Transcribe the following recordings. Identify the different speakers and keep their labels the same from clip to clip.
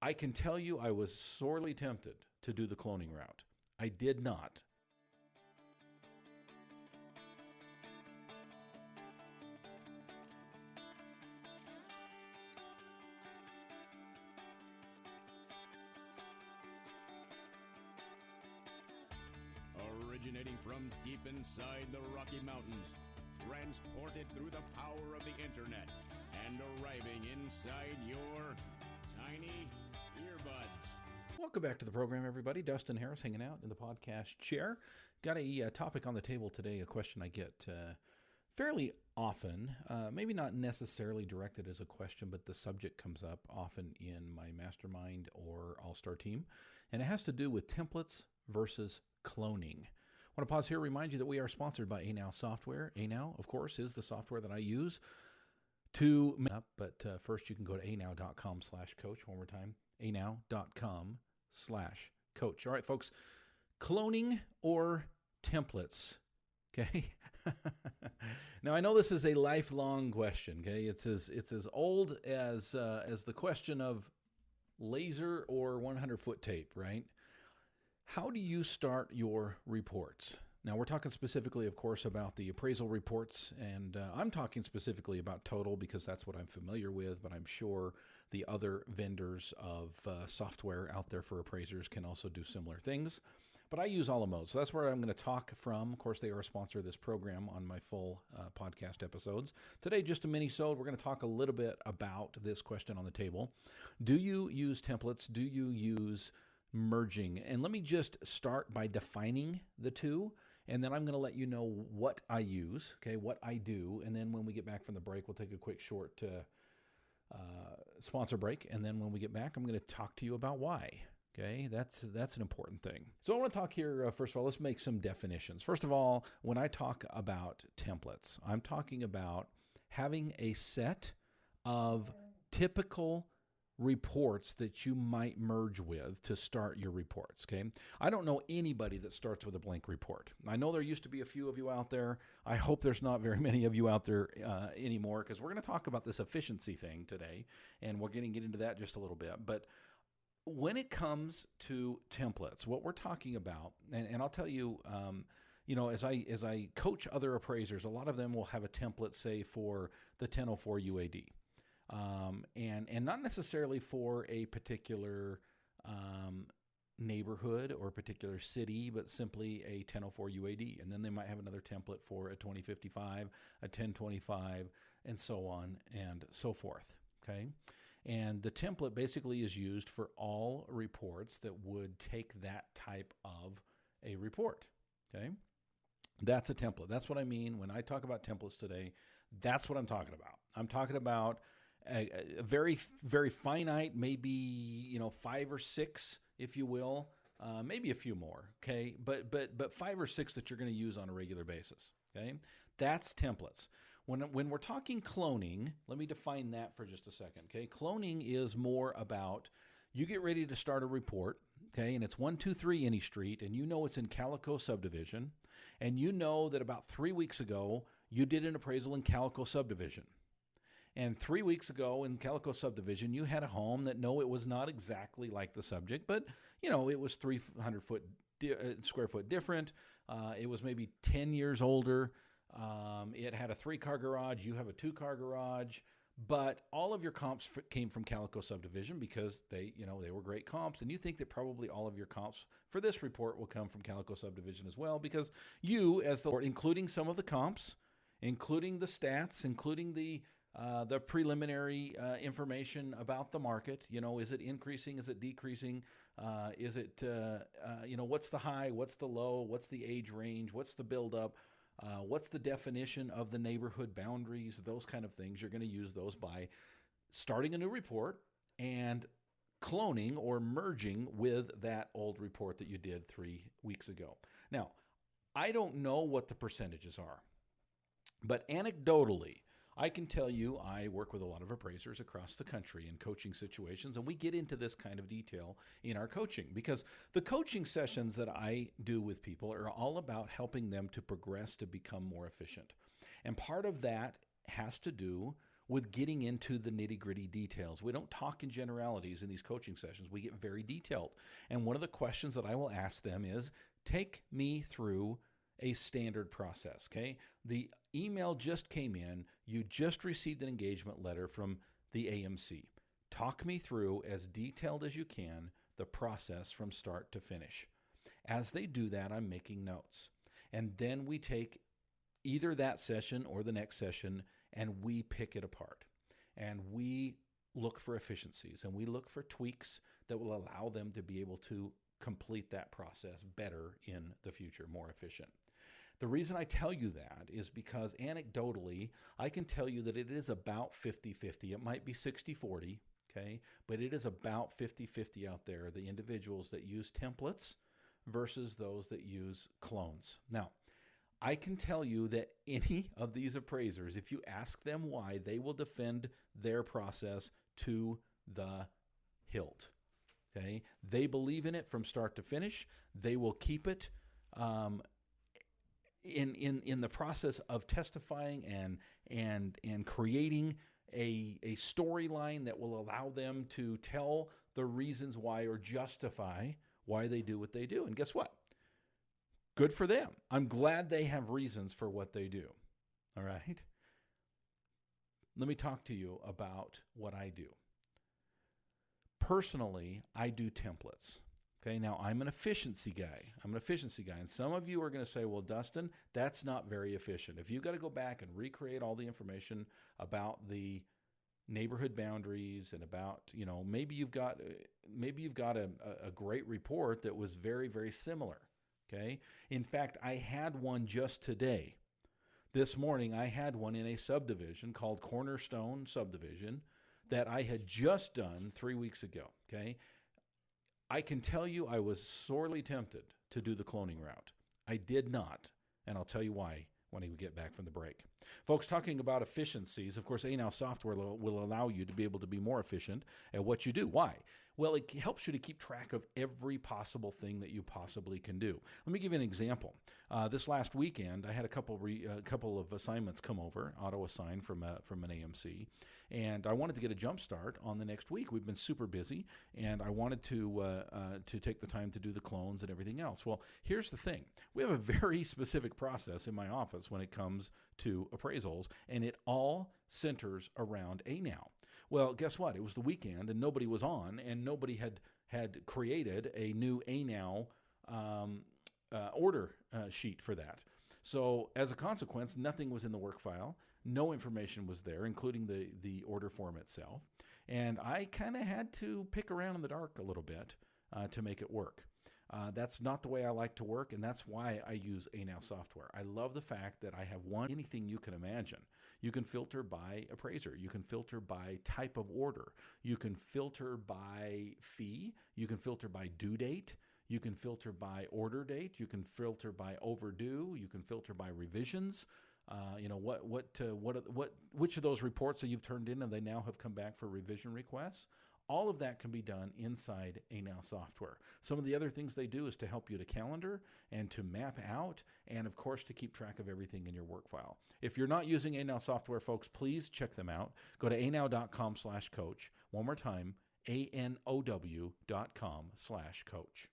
Speaker 1: I can tell you I was sorely tempted to do the cloning route. I did not.
Speaker 2: Originating from deep inside the Rocky Mountains, transported through the power of the internet, and arriving inside your tiny earbuds.
Speaker 1: Welcome back to the program, everybody. Dustin Harris hanging out in the podcast chair. Got a topic on the table today, a question I get fairly often, maybe not necessarily directed as a question, but the subject comes up often in my mastermind or all-star team, and it has to do with templates versus cloning. I want to pause here, remind you that we are sponsored by ANOW Software. ANOW, of course, is the software that I use to make up, but first you can go to anow.com/coach. One more time, anow.com/coach. All right, folks, cloning or templates, okay? Now, I know this is a lifelong question, okay? It's as old as the question of laser or 100-foot tape, right? How do you start your reports? Now, we're talking specifically, of course, about the appraisal reports, and I'm talking specifically about Total because that's what I'm familiar with, but I'm sure the other vendors of software out there for appraisers can also do similar things. But I use all of those, so that's where I'm going to talk from. Of course, they are a sponsor of this program on my full podcast episodes. Today, just a mini-sode, we're going to talk a little bit about this question on the table. Do you use templates? Do you use merging? And let me just start by defining the two, and then I'm going to let you know what I use, okay, what I do, and then when we get back from the break, we'll take a quick short sponsor break, and then when we get back, I'm going to talk to you about why. Okay, that's an important thing. So I want to talk here, first of all, let's make some definitions. First of all, when I talk about templates, I'm talking about having a set of typical reports that you might merge with to start your reports, okay? I don't know anybody that starts with a blank report. I know there used to be a few of you out there. I hope there's not very many of you out there anymore, because we're going to talk about this efficiency thing today, and we're going to get into that just a little bit. But when it comes to templates, what we're talking about, and I'll tell you, as I coach other appraisers, a lot of them will have a template, say, for the 1004 UAD. And not necessarily for a particular neighborhood or particular city, but simply a 1004 UAD. And then they might have another template for a 2055, a 1025, and so on and so forth, okay? And the template basically is used for all reports that would take that type of a report, okay? That's a template. That's what I mean when I talk about templates today. That's what I'm talking about. I'm talking about a very, very finite, maybe 5 or 6, if you will, maybe a few more. Okay, but 5 or 6 that you're going to use on a regular basis. Okay, that's templates. When we're talking cloning, let me define that for just a second. Okay, cloning is more about you get ready to start a report. Okay, and it's 123 Any Street, and you know it's in Calico subdivision, and you know that about 3 weeks ago you did an appraisal in Calico subdivision. And 3 weeks ago in Calico subdivision, you had a home that, no, it was not exactly like the subject, but, it was 300 square foot different. It was maybe 10 years older. It had a 3-car garage. You have a 2-car garage. But all of your comps came from Calico subdivision because they were great comps. And you think that probably all of your comps for this report will come from Calico subdivision as well, because you, as the board, including some of the comps, including the stats, including the preliminary information about the market. Is it increasing? Is it decreasing? Is it, what's the high? What's the low? What's the age range? What's the buildup? What's the definition of the neighborhood boundaries? Those kind of things. You're going to use those by starting a new report and cloning or merging with that old report that you did 3 weeks ago. Now, I don't know what the percentages are, but anecdotally, I can tell you I work with a lot of appraisers across the country in coaching situations, and we get into this kind of detail in our coaching because the coaching sessions that I do with people are all about helping them to progress to become more efficient. And part of that has to do with getting into the nitty-gritty details. We don't talk in generalities in these coaching sessions. We get very detailed. And one of the questions that I will ask them is, take me through a standard process, okay? The email just came in. You just received an engagement letter from the AMC. Talk me through, as detailed as you can, the process from start to finish. As they do that, I'm making notes. And then we take either that session or the next session and we pick it apart. And we look for efficiencies and we look for tweaks that will allow them to be able to complete that process better in the future, more efficient. The reason I tell you that is because anecdotally, I can tell you that it is about 50-50. It might be 60-40, okay? But it is about 50-50 out there, the individuals that use templates versus those that use clones. Now, I can tell you that any of these appraisers, if you ask them why, they will defend their process to the hilt. Okay? They believe in it from start to finish. They will keep it in the process of testifying and creating a storyline that will allow them to tell the reasons why or justify why they do what they do. And guess what? Good for them. I'm glad they have reasons for what they do. All right? Let me talk to you about what I do. Personally, I do templates. Okay, now I'm an efficiency guy. And some of you are going to say, well, Dustin, that's not very efficient. If you've got to go back and recreate all the information about the neighborhood boundaries and about, maybe you've got a great report that was very, very similar. Okay. In fact, I had one just today. This morning, I had one in a subdivision called Cornerstone Subdivision that I had just done 3 weeks ago. Okay. I can tell you I was sorely tempted to do the cloning route. I did not, and I'll tell you why when we get back from the break. Folks, talking about efficiencies, of course, ANOW software will allow you to be able to be more efficient at what you do. Why? Well, it helps you to keep track of every possible thing that you possibly can do. Let me give you an example. This last weekend, I had a couple of assignments come over, auto-assigned from an AMC, and I wanted to get a jump start on the next week. We've been super busy, and I wanted to take the time to do the clones and everything else. Well, here's the thing. We have a very specific process in my office when it comes to appraisals, and it all centers around ANOW. Well, guess what? It was the weekend, and nobody was on, and nobody had created a new ANOW order sheet for that. So as a consequence, nothing was in the work file. No information was there, including the order form itself. And I kind of had to pick around in the dark a little bit to make it work. That's not the way I like to work, and that's why I use ANOW software. I love the fact that I have anything you can imagine. You can filter by appraiser. You can filter by type of order. You can filter by fee. You can filter by due date. You can filter by order date. You can filter by overdue. You can filter by revisions. Which of those reports that you've turned in and they now have come back for revision requests? All of that can be done inside ANOW software. Some of the other things they do is to help you to calendar and to map out and, of course, to keep track of everything in your work file. If you're not using ANOW software, folks, please check them out. Go to anow.com/coach. One more time, anow.com/coach.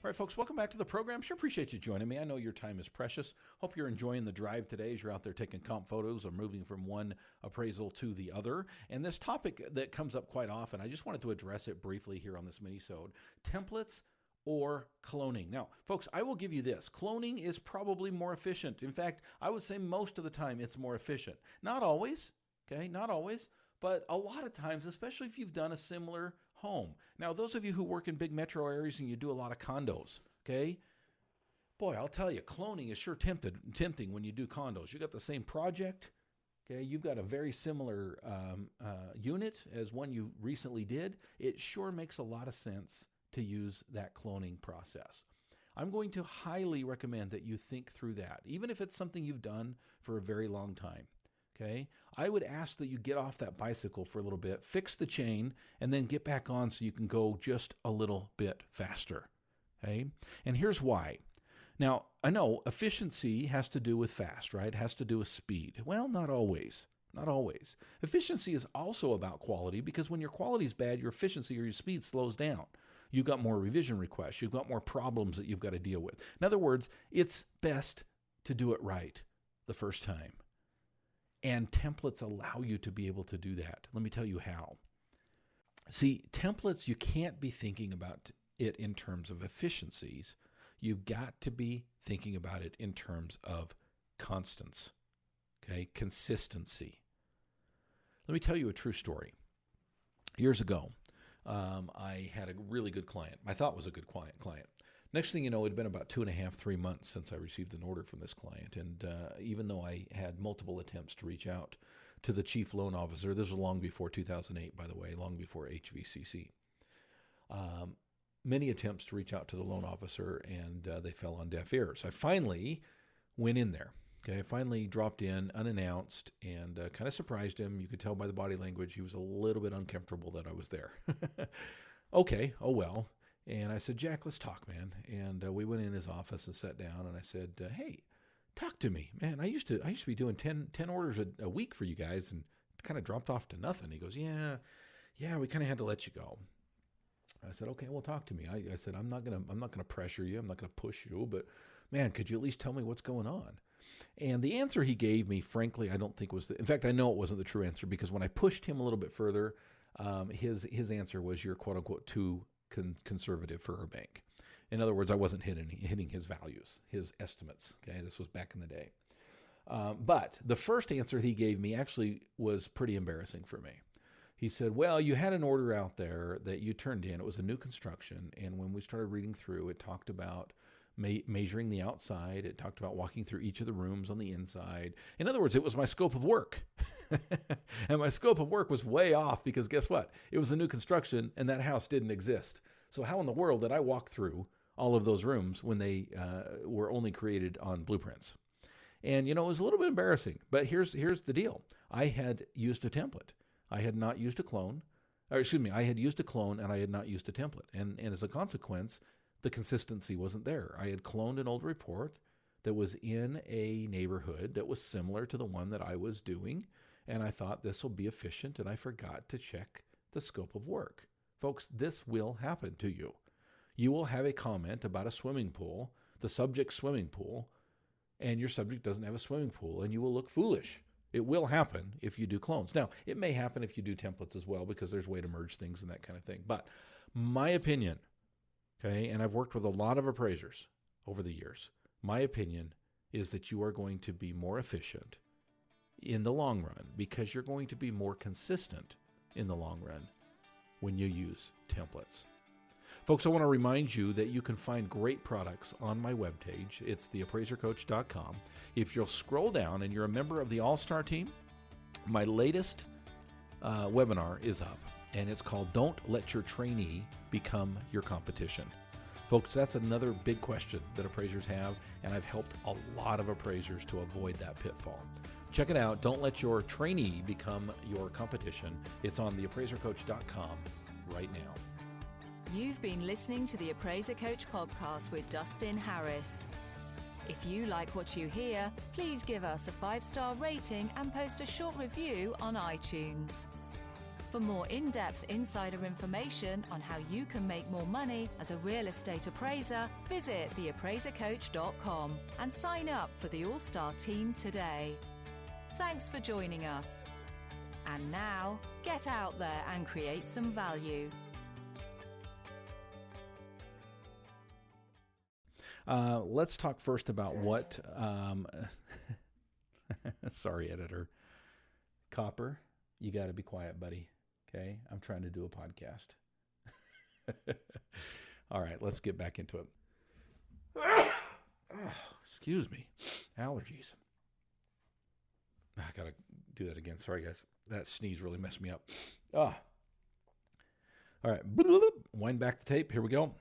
Speaker 1: All right, folks, welcome back to the program. Sure appreciate you joining me. I know your time is precious. Hope you're enjoying the drive today as you're out there taking comp photos or moving from one appraisal to the other. And this topic that comes up quite often, I just wanted to address it briefly here on this mini-sode. Templates or cloning. Now, folks, I will give you this. Cloning is probably more efficient. In fact, I would say most of the time it's more efficient. Not always, okay? Not always. But a lot of times, especially if you've done a similar home. Now, those of you who work in big metro areas and you do a lot of condos, okay? Boy, I'll tell you, cloning is sure tempting when you do condos. You got the same project, okay? You've got a very similar unit as one you recently did. It sure makes a lot of sense to use that cloning process. I'm going to highly recommend that you think through that, even if it's something you've done for a very long time. okay, I would ask that you get off that bicycle for a little bit, fix the chain, and then get back on so you can go just a little bit faster, okay? And here's why. Now, I know efficiency has to do with fast, right? It has to do with speed. Well, not always. Not always. Efficiency is also about quality, because when your quality is bad, your efficiency or your speed slows down. You've got more revision requests. You've got more problems that you've got to deal with. In other words, it's best to do it right the first time. And templates allow you to be able to do that. Let me tell you how. See, templates, you can't be thinking about it in terms of efficiencies. You've got to be thinking about it in terms of constance, okay, consistency. Let me tell you a true story. Years ago, I had a really good client. I thought was a good client. Next thing you know, it had been about 2.5, 3 months since I received an order from this client. And even though I had multiple attempts to reach out to the chief loan officer, this was long before 2008, by the way, long before HVCC. Many attempts to reach out to the loan officer, and they fell on deaf ears. I finally went in there. Okay, I finally dropped in unannounced and kind of surprised him. You could tell by the body language he was a little bit uncomfortable that I was there. Okay, oh well. And I said, Jack, let's talk, man. And we went in his office and sat down, and I said, hey, talk to me, man. I used to be doing 10 orders a week for you guys, and kind of dropped off to nothing. He goes, yeah, we kind of had to let you go. I said, okay, well, talk to me. I said, I'm not gonna pressure you. I'm not gonna push you, but man, could you at least tell me what's going on? And the answer he gave me, frankly, I don't think was in fact, I know it wasn't the true answer, because when I pushed him a little bit further, his answer was, you're quote unquote too conservative for our bank. In other words, I wasn't hitting his values, his estimates. Okay, this was back in the day. But the first answer he gave me actually was pretty embarrassing for me. He said, well, you had an order out there that you turned in. It was a new construction. And when we started reading through, it talked about measuring the outside. It talked about walking through each of the rooms on the inside. In other words, it was my scope of work. And my scope of work was way off, because guess what? It was a new construction and that house didn't exist. So how in the world did I walk through all of those rooms when they were only created on blueprints? And, it was a little bit embarrassing. But here's the deal. I had used a template. I had not used a clone. I had used a clone and I had not used a template. And as a consequence, the consistency wasn't there. I had cloned an old report that was in a neighborhood that was similar to the one that I was doing. And I thought this will be efficient, and I forgot to check the scope of work. Folks, this will happen to you. You will have a comment about a swimming pool, the subject swimming pool, and your subject doesn't have a swimming pool, and you will look foolish. It will happen if you do clones. Now, it may happen if you do templates as well, because there's a way to merge things and that kind of thing. But my opinion, okay, and I've worked with a lot of appraisers over the years, my opinion is that you are going to be more efficient in the long run, because you're going to be more consistent in the long run when you use templates. Folks, I want to remind you that you can find great products on my webpage. It's theappraisercoach.com. If you'll scroll down and you're a member of the All-Star team, my latest webinar is up, and it's called Don't Let Your Trainee Become Your Competition. Folks, that's another big question that appraisers have, and I've helped a lot of appraisers to avoid that pitfall. Check it out. Don't let your trainee become your competition. It's on theappraisercoach.com right now.
Speaker 3: You've been listening to the Appraiser Coach podcast with Dustin Harris. If you like what you hear, please give us a 5-star rating and post a short review on iTunes. For more in-depth insider information on how you can make more money as a real estate appraiser, visit theappraisercoach.com and sign up for the All-Star team today. Thanks for joining us. And now, get out there and create some value.
Speaker 1: Let's talk first about what, sorry, editor. Copper, you got to be quiet, buddy. Okay, I'm trying to do a podcast. All right, let's get back into it. Excuse me, allergies. I got to do that again. Sorry, guys. That sneeze really messed me up. All right, wind back the tape. Here we go.